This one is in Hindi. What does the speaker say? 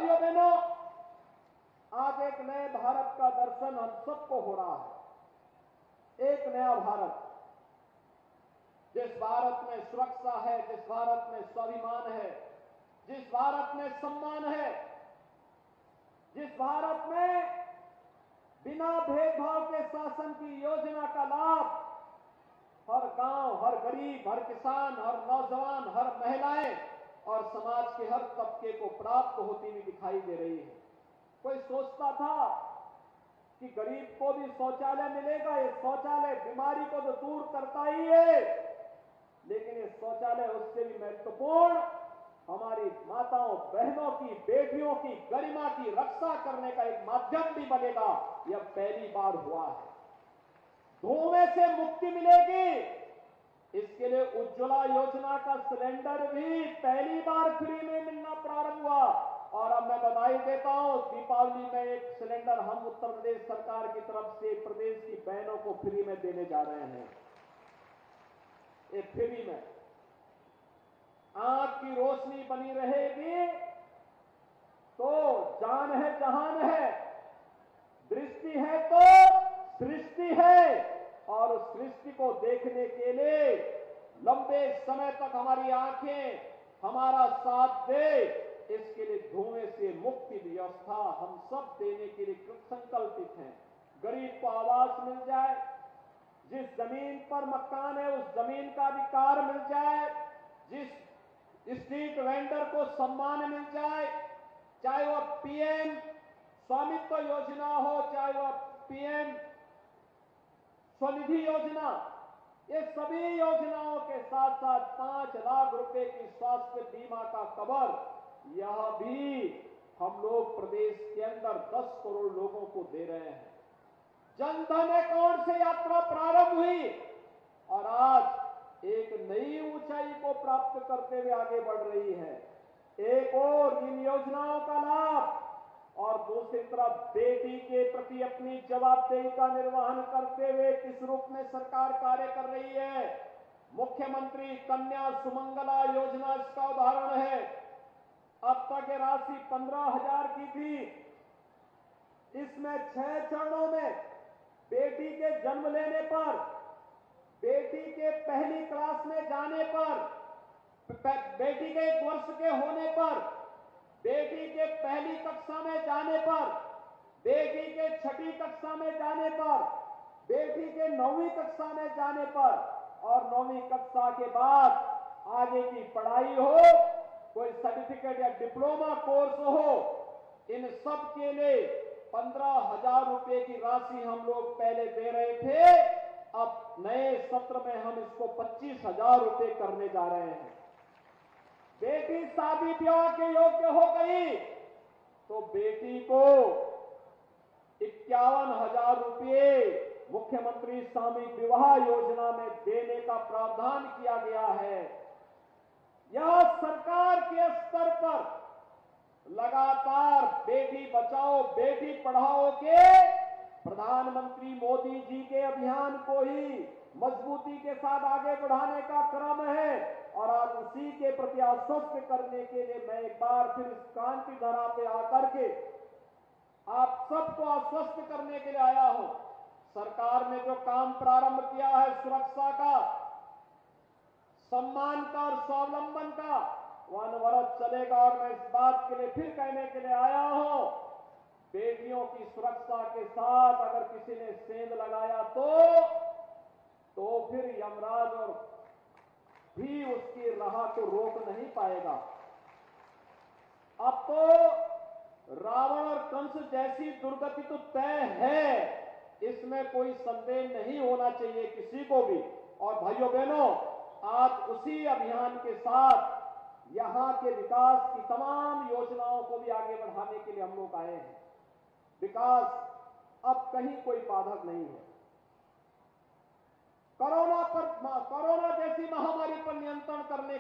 भाइयों बहनों, आज एक नए भारत का दर्शन हम सबको हो रहा है। एक नया भारत, जिस भारत में सुरक्षा है, जिस भारत में स्वाभिमान है, जिस भारत में सम्मान है, जिस भारत में बिना भेदभाव के शासन की योजना का लाभ हर गांव, हर गरीब, हर किसान, हर नौजवान, हर महिलाएं और समाज के हर तबके को प्राप्त होती हुई दिखाई दे रही है। कोई सोचता था कि गरीब को भी शौचालय मिलेगा, ये शौचालय बीमारी को तो दूर करता ही है, लेकिन ये शौचालय उससे भी महत्वपूर्ण हमारी माताओं, बहनों की, बेटियों की गरिमा की रक्षा करने का एक माध्यम भी बनेगा। यह पहली बार हुआ है। धुएं से मुक्ति मिलेगी, इसके लिए उज्ज्वला योजना का सिलेंडर भी पहली बार फ्री में मिलना प्रारंभ हुआ। और अब मैं बधाई देता हूं, दीपावली में एक सिलेंडर हम उत्तर प्रदेश सरकार की तरफ से प्रदेश की बहनों को फ्री में देने जा रहे हैं। ये फ्री में आंख की रोशनी बनी रहेगी तो जान है, जहान है, दृष्टि है तो सृष्टि है। और उस सृष्टि को देखने के लिए लंबे समय तक हमारी आंखें हमारा साथ दे, इसके लिए धुएं से मुक्ति व्यवस्था हम सब देने के लिए संकल्पित हैं। गरीब को आवास मिल जाए, जिस जमीन पर मकान है उस जमीन का अधिकार मिल जाए, जिस स्ट्रीट वेंडर को सम्मान मिल जाए, चाहे वह पीएम स्वामित्व योजना हो, चाहे वह पीएम स्वनिधि योजना, ये सभी योजनाओं के साथ साथ 5 लाख रुपए की स्वास्थ्य बीमा का कवर, यह भी हम लोग प्रदेश के अंदर 10 करोड़ लोगों को दे रहे हैं। जनधन अकाउंट से यात्रा प्रारंभ हुई और आज एक नई ऊंचाई को प्राप्त करते हुए आगे बढ़ रही है। एक और इन योजनाओं का लाभ और दूसरी तरफ बेटी के प्रति अपनी जवाबदेही का निर्वहन करते हुए किस रूप में सरकार कार्य कर रही है। मुख्यमंत्री कन्या सुमंगला योजना इसका उदाहरण है। अब तक ये राशि 15,000 की थी, इसमें 6 चरणों में बेटी के जन्म लेने पर, बेटी के पहली क्लास में जाने पर, बेटी के 1 वर्ष के होने पर, बेटी के पहली कक्षा में जाने पर, बेटी के 6ठी कक्षा में जाने पर, बेटी के 9वीं कक्षा में जाने पर और 9वीं कक्षा के बाद आगे की पढ़ाई हो, कोई सर्टिफिकेट या डिप्लोमा कोर्स हो, इन सब के लिए 15,000 रुपए की राशि हम लोग पहले दे रहे थे। अब नए सत्र में हम इसको 25,000 रुपए करने जा रहे हैं। बेटी शादी ब्याह के योग्य हो गई तो बेटी को 51,000 रुपए मुख्यमंत्री सामूहिक विवाह योजना में देने का प्रावधान किया गया है। यह सरकार के स्तर पर लगातार बेटी बचाओ बेटी पढ़ाओ के प्रधानमंत्री मोदी जी के अभियान को ही मजबूती के साथ आगे बढ़ाने का क्रम है। और आज उसी के प्रति आश्वस्त करने के लिए मैं एक बार फिर इस क्रांति धरा पे आकर के आप सबको आश्वस्त करने के लिए आया हूं। सरकार ने जो काम प्रारंभ किया है सुरक्षा का, सम्मान का और स्वावलंबन का, वह अनवरत चलेगा। और मैं इस बात के लिए फिर कहने के लिए आया हूं, बेटियों की सुरक्षा के साथ अगर किसी ने सेंध लगाया तो फिर यमराज और भी उसकी राह को रोक नहीं पाएगा। अब तो रावण और कंस जैसी दुर्गति तो तय है, इसमें कोई संदेह नहीं होना चाहिए किसी को भी। और भाइयों बहनों, आज उसी अभियान के साथ यहां के विकास की तमाम योजनाओं को भी आगे बढ़ाने के लिए हम लोग आए हैं। विकास अब कहीं कोई बाधक नहीं है। कोरोना जैसी महामारी पर नियंत्रण करने